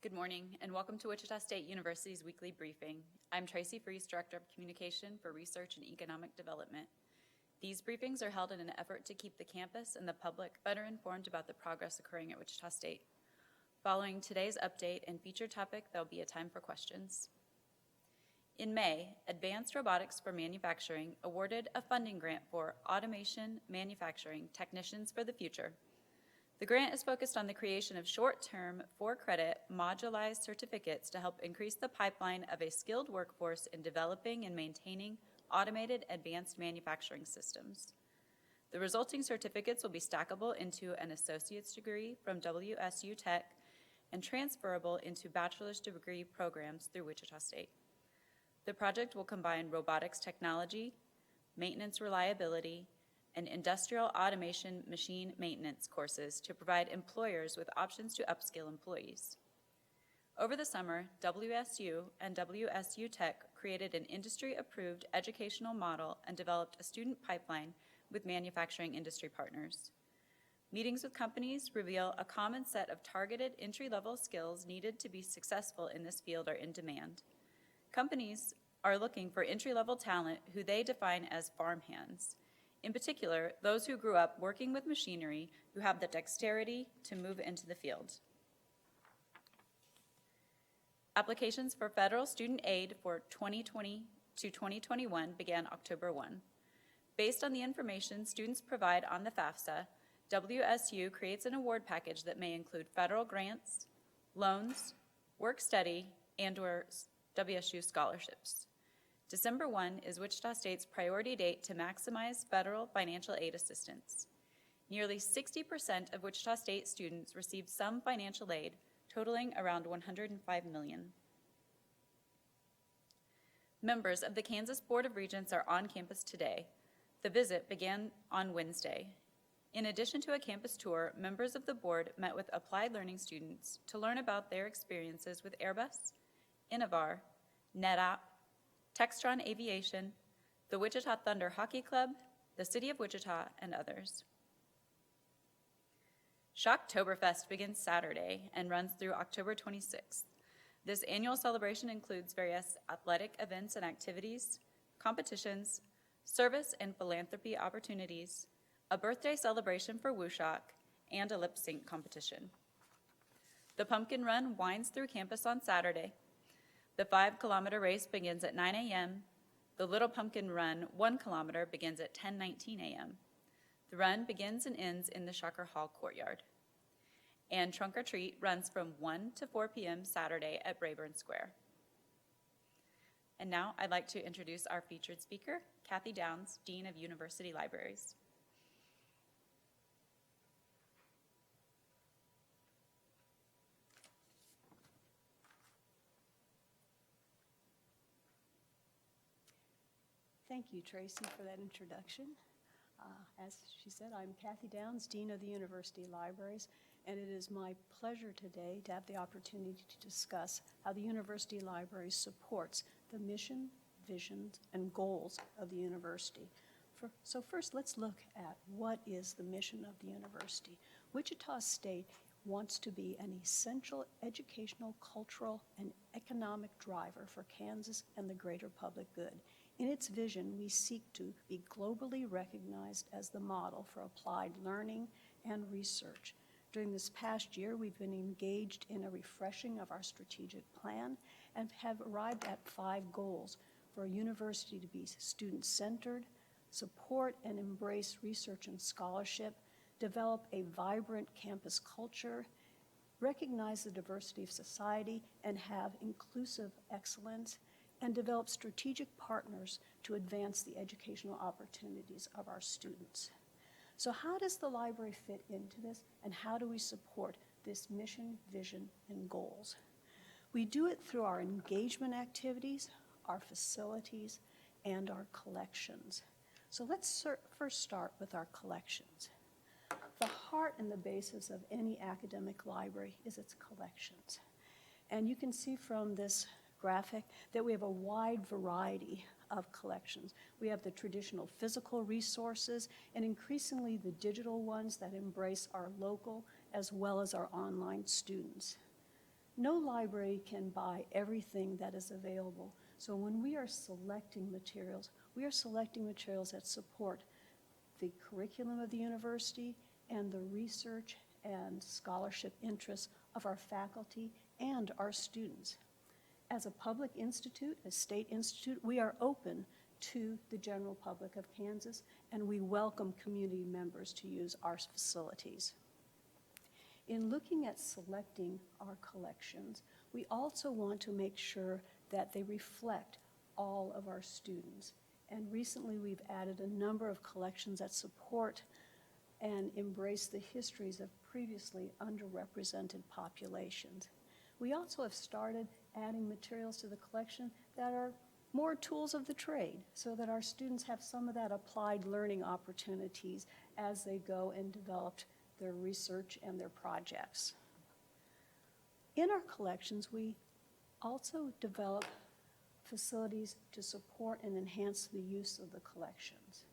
Good morning, and welcome to Wichita State University's Weekly Briefing. I'm Tracy Freese, Director of Communication for Research and Economic Development. These briefings are held in an effort to keep the campus and the public better informed about the progress occurring at Wichita State. Following today's update and featured topic, there will be a time for questions. In May, Advanced Robotics for Manufacturing awarded a funding grant for Automation Manufacturing Technicians for the Future. The grant is focused on the creation of short-term, for-credit, modularized certificates to help increase the pipeline of a skilled workforce in developing and maintaining automated advanced manufacturing systems. The resulting certificates will be stackable into an associate's degree from WSU Tech and transferable into bachelor's degree programs through Wichita State. The project will combine robotics technology, maintenance reliability, and industrial automation machine maintenance courses to provide employers with options to upskill employees. Over the summer, WSU and WSU Tech created an industry-approved educational model and developed a student pipeline with manufacturing industry partners. Meetings with companies reveal a common set of targeted entry-level skills needed to be successful in this field are in demand. Companies are looking for entry-level talent who they define as farmhands. In particular, those who grew up working with machinery who have the dexterity to move into the field. Applications for federal student aid for 2020 to 2021 began October 1. Based on the information students provide on the FAFSA, WSU creates an award package that may include federal grants, loans, work study, and/or WSU scholarships. December 1 is Wichita State's priority date to maximize federal financial aid assistance. Nearly 60% of Wichita State students received some financial aid, totaling around $105 million. Members of the Kansas Board of Regents are on campus today. The visit began on Wednesday. In addition to a campus tour, members of the board met with applied learning students to learn about their experiences with Airbus, Innovar, NetApp, Textron Aviation, the Wichita Thunder Hockey Club, the City of Wichita, and others. Shocktoberfest begins Saturday and runs through October 26th. This annual celebration includes various athletic events and activities, competitions, service and philanthropy opportunities, a birthday celebration for WSHOC, and a lip sync competition. The Pumpkin Run winds through campus on Saturday. The 5-kilometer race begins at 9 a.m. The Little Pumpkin Run 1 kilometer begins at 10:19 a.m. The run begins and ends in the Shocker Hall courtyard. And Trunk or Treat runs from 1 to 4 p.m. Saturday at Brayburn Square. And now I'd like to introduce our featured speaker, Kathy Downs, Dean of University Libraries. Thank you, Tracy, for that introduction. As she said, I'm Kathy Downs, Dean of the University Libraries, and it is my pleasure today to have the opportunity to discuss how the University Library supports the mission, visions, and goals of the university. So first, let's look at what is the mission of the university. Wichita State wants to be an essential educational, cultural, and economic driver for Kansas and the greater public good. In its vision, we seek to be globally recognized as the model for applied learning and research. During this past year, we've been engaged in a refreshing of our strategic plan and have arrived at 5 goals for a university to be student-centered, support and embrace research and scholarship, develop a vibrant campus culture, recognize the diversity of society, and have inclusive excellence, and develop strategic partners to advance the educational opportunities of our students. So how does the library fit into this, and how do we support this mission, vision, and goals? We do it through our engagement activities, our facilities, and our collections. So let's first start with our collections. The heart and the basis of any academic library is its collections. And you can see from this graphic that we have a wide variety of collections. We have the traditional physical resources and increasingly the digital ones that embrace our local as well as our online students. No library can buy everything that is available. So when we are selecting materials, we are selecting materials that support the curriculum of the university and the research and scholarship interests of our faculty and our students. As a public institute, a state institute, we are open to the general public of Kansas, and we welcome community members to use our facilities. In looking at selecting our collections, we also want to make sure that they reflect all of our students. And recently we've added a number of collections that support and embrace the histories of previously underrepresented populations. We also have started adding materials to the collection that are more tools of the trade, so that our students have some of that applied learning opportunities as they go and develop their research and their projects. In our collections, we also develop facilities to support and enhance the use of the collections.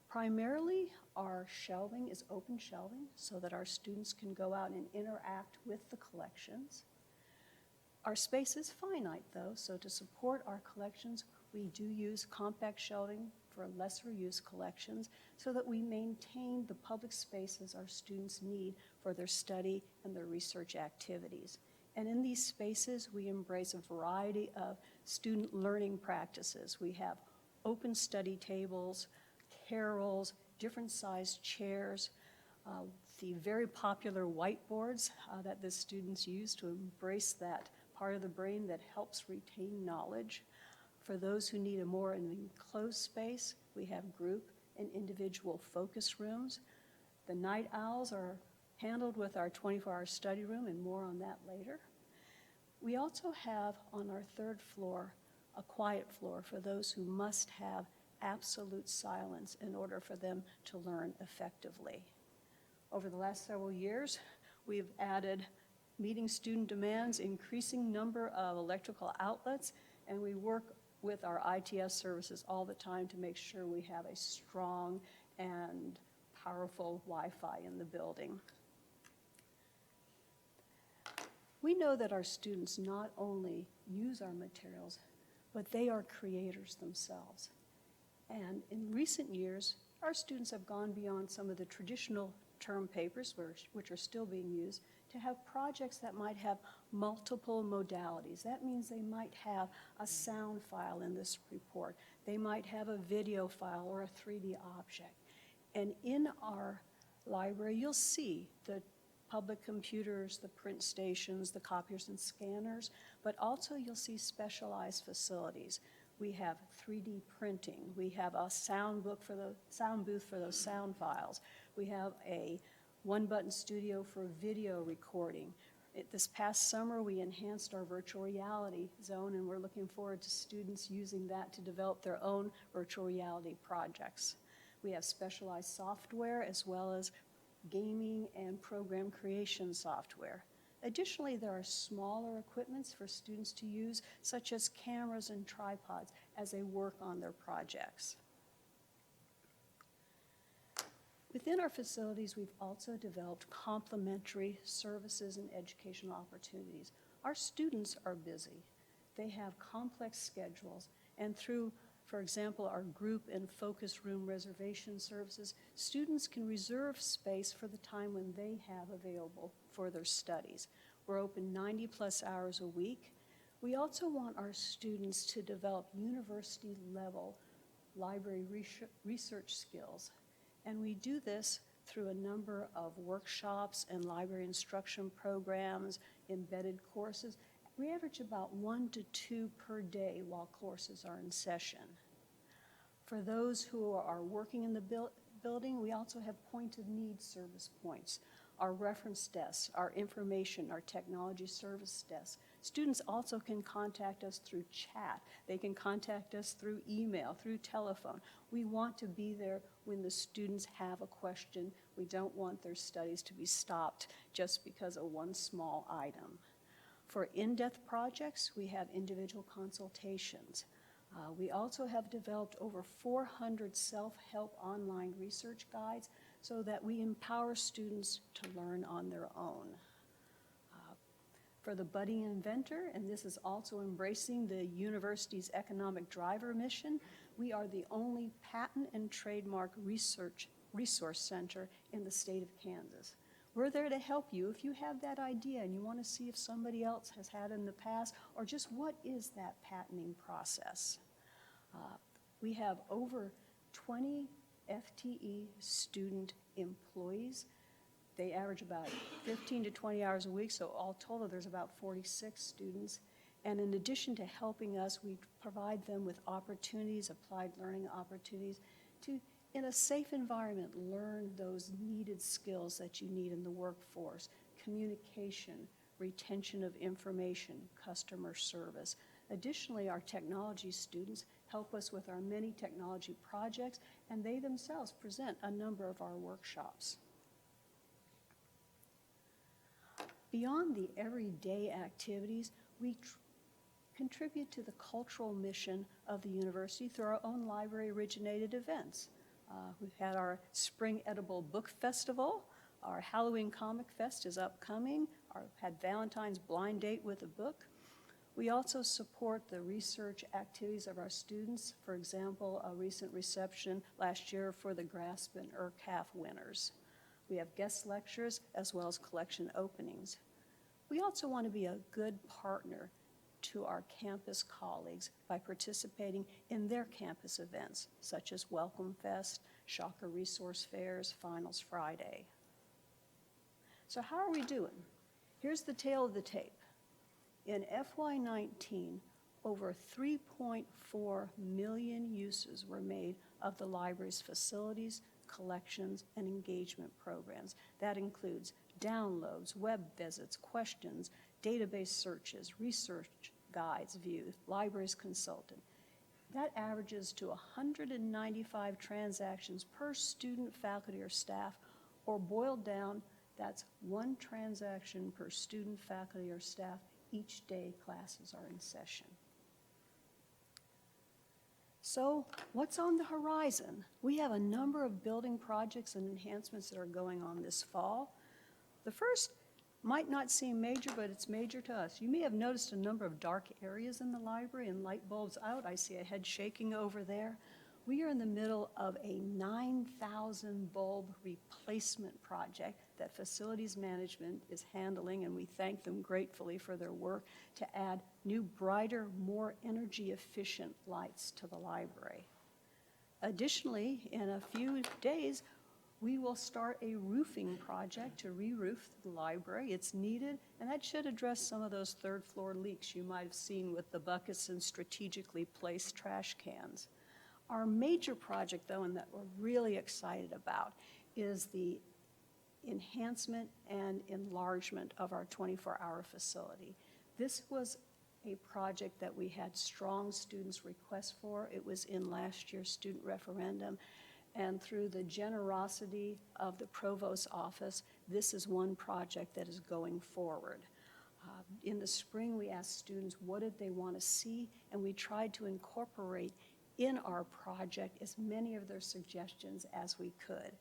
Primarily, our shelving is open shelving so that our students can go out and interact with the collections. Our space is finite, though, so to support our collections, we do use compact shelving for lesser use collections so that we maintain the public spaces our students need for their study and their research activities. And in these spaces, we embrace a variety of student learning practices. We have open study tables, carrels, different sized chairs, the very popular whiteboards that the students use to embrace that part of the brain that helps retain knowledge. For those who need a more enclosed space, we have group and individual focus rooms. The night owls are handled with our 24-hour study room, and more on that later. We also have on our third floor a quiet floor for those who must have absolute silence in order for them to learn effectively. Over the last several years, we've added meeting student demands, increasing number of electrical outlets, and we work with our ITS services all the time to make sure we have a strong and powerful Wi-Fi in the building. We know that our students not only use our materials, but they are creators themselves. And in recent years, our students have gone beyond some of the traditional term papers, which are still being used, to have projects that might have multiple modalities. That means they might have a sound file in this report. They might have a video file or a 3D object. And in our library, you'll see the public computers, the print stations, the copiers and scanners, but also you'll see specialized facilities. We have 3D printing. We have a sound booth for those sound files. We have a one-button studio for video recording. This past summer, we enhanced our virtual reality zone, and we're looking forward to students using that to develop their own virtual reality projects. We have specialized software as well as gaming and program creation software. Additionally, there are smaller equipments for students to use, such as cameras and tripods, as they work on their projects. Within our facilities, we've also developed complementary services and educational opportunities. Our students are busy. They have complex schedules, and through, for example, our group and focus room reservation services, students can reserve space for the time when they have available for their studies. We're open 90+ hours a week. We also want our students to develop university-level library research skills. And we do this through a number of workshops and library instruction programs, embedded courses. We average about 1 to 2 per day while courses are in session. For those who are working in the building, we also have point of need service points, our reference desks, our information, our technology service desks. Students also can contact us through chat. They can contact us through email, through telephone. We want to be there when the students have a question. We don't want their studies to be stopped just because of one small item. For in-depth projects, we have individual consultations. We also have developed over 400 self-help online research guides so that we empower students to learn on their own. For the budding inventor, and this is also embracing the university's economic driver mission, we are the only patent and trademark resource center in the state of Kansas. We're there to help you if you have that idea and you want to see if somebody else has had it in the past, or just what is that patenting process. We have over 20 FTE student employees. They average about 15 to 20 hours a week, so all total there's about 46 students. And in addition to helping us, we provide them with opportunities, applied learning opportunities, to, in a safe environment, learn those needed skills that you need in the workforce: communication, retention of information, customer service. Additionally, our technology students help us with our many technology projects, and they themselves present a number of our workshops. Beyond the everyday activities, we contribute to the cultural mission of the university through our own library-originated events. We've had our Spring Edible Book Festival. Our Halloween Comic Fest is upcoming. Had Valentine's Blind Date with a Book. We also support the research activities of our students. For example, a recent reception last year for the GRASP and ERCAF winners. We have guest lectures as well as collection openings. We also want to be a good partner to our campus colleagues by participating in their campus events, such as Welcome Fest, Shocker Resource Fairs, Finals Friday. So how are we doing? Here's the tale of the tape. In FY19, over 3.4 million uses were made of the library's facilities, collections, and engagement programs. That includes downloads, web visits, questions, database searches, research guides, views, libraries consulted. That averages to 195 transactions per student, faculty, or staff, or boiled down, that's one transaction per student, faculty, or staff each day classes are in session. So what's on the horizon? We have a number of building projects and enhancements that are going on this fall. The first might not seem major, but it's major to us. You may have noticed a number of dark areas in the library and light bulbs out. I see a head shaking over there. We are in the middle of a 9,000 bulb replacement project that facilities management is handling, and we thank them gratefully for their work to add new, brighter, more energy efficient lights to the library. Additionally, in a few days, we will start a roofing project to re-roof the library. It's needed, and that should address some of those third floor leaks you might have seen with the buckets and strategically placed trash cans. Our major project, though, and that we're really excited about, is the enhancement and enlargement of our 24-hour facility. This was a project that we had strong students' requests for. It was in last year's student referendum. And through the generosity of the provost's office, this is one project that is going forward. In the spring, we asked students what did they want to see, and we tried to incorporate in our project as many of their suggestions as we could.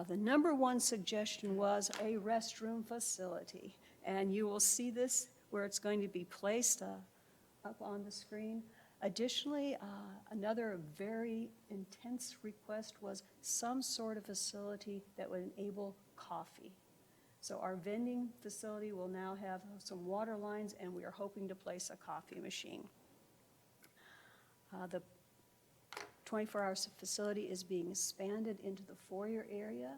The number one suggestion was a restroom facility, and you will see this where it's going to be placed up on the screen. Additionally, another very intense request was some sort of facility that would enable coffee. So our vending facility will now have some water lines, and we are hoping to place a coffee machine. The 24-hour facility is being expanded into the foyer area.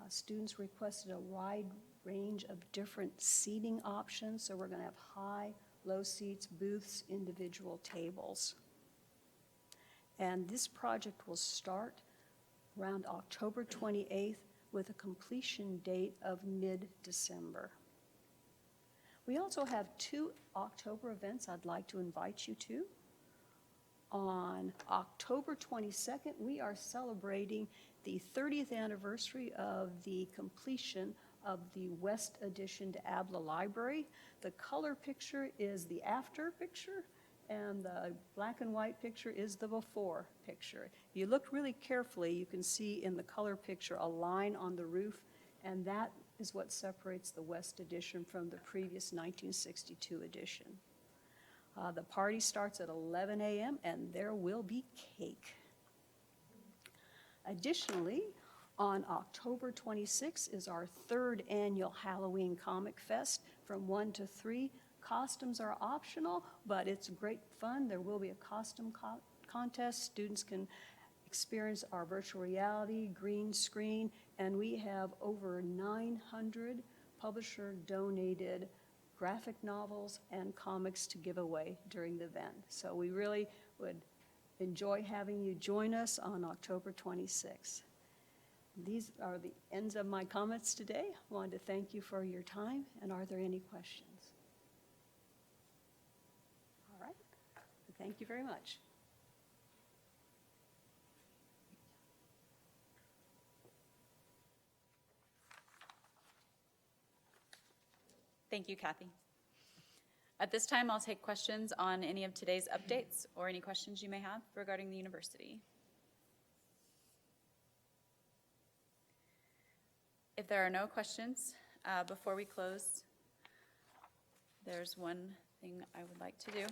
Students requested a wide range of different seating options, so we're going to have high, low seats, booths, individual tables. And this project will start around October 28th with a completion date of mid-December. We also have 2 October events I'd like to invite you to. On October 22nd, we are celebrating the 30th anniversary of the completion of the West Addition to ABLA Library. The color picture is the after picture, and the black and white picture is the before picture. If you look really carefully, you can see in the color picture a line on the roof, and that is what separates the West edition from the previous 1962 edition. The party starts at 11 a.m. and there will be cake. Additionally, on October 26th is our third annual Halloween Comic Fest from 1 to 3. Costumes are optional, but it's great fun. There will be a costume contest. Students can experience our virtual reality, green screen, and we have over 900 publisher-donated graphic novels and comics to give away during the event. So we really would enjoy having you join us on October 26th. These are the ends of my comments today. I wanted to thank you for your time, and are there any questions? All right, thank you very much. Thank you, Kathy. At this time, I'll take questions on any of today's updates or any questions you may have regarding the university. If there are no questions, before we close, there's one thing I would like to do.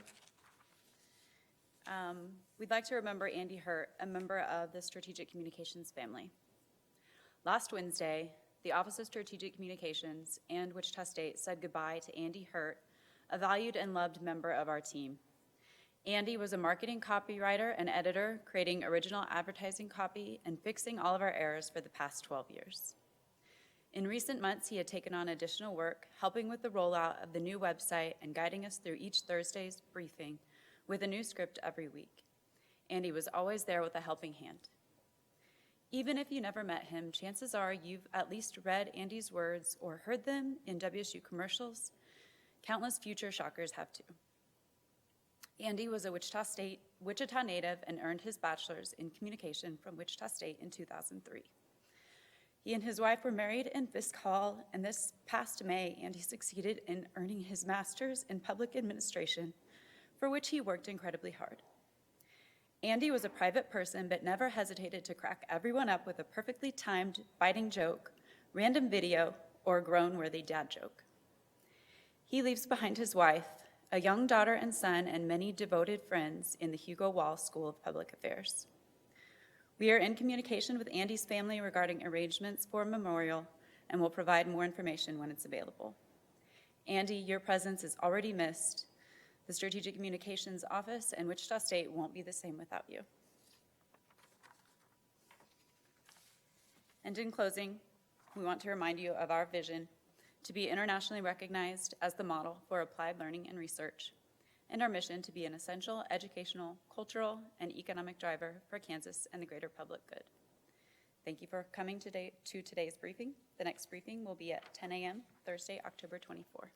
We'd like to remember Andy Hurt, a member of the Strategic Communications family. Last Wednesday, the Office of Strategic Communications and Wichita State said goodbye to Andy Hurt, a valued and loved member of our team. Andy was a marketing copywriter and editor, creating original advertising copy and fixing all of our errors for the past 12 years. In recent months, he had taken on additional work, helping with the rollout of the new website and guiding us through each Thursday's briefing with a new script every week. Andy was always there with a helping hand. Even if you never met him, chances are you've at least read Andy's words or heard them in WSU commercials. Countless future shockers have too. Andy was a Wichita native and earned his bachelor's in communication from Wichita State in 2003. He and his wife were married in Fisk Hall, and this past May, Andy succeeded in earning his master's in public administration, for which he worked incredibly hard. Andy was a private person, but never hesitated to crack everyone up with a perfectly timed, biting joke, random video, or groan-worthy dad joke. He leaves behind his wife, a young daughter and son, and many devoted friends in the Hugo Wall School of Public Affairs. We are in communication with Andy's family regarding arrangements for a memorial and will provide more information when it's available. Andy, your presence is already missed. The Strategic Communications Office and Wichita State won't be the same without you. And in closing, we want to remind you of our vision to be internationally recognized as the model for applied learning and research, and our mission to be an essential educational, cultural, and economic driver for Kansas and the greater public good. Thank you for coming today to today's briefing. The next briefing will be at 10 a.m. Thursday, October 24.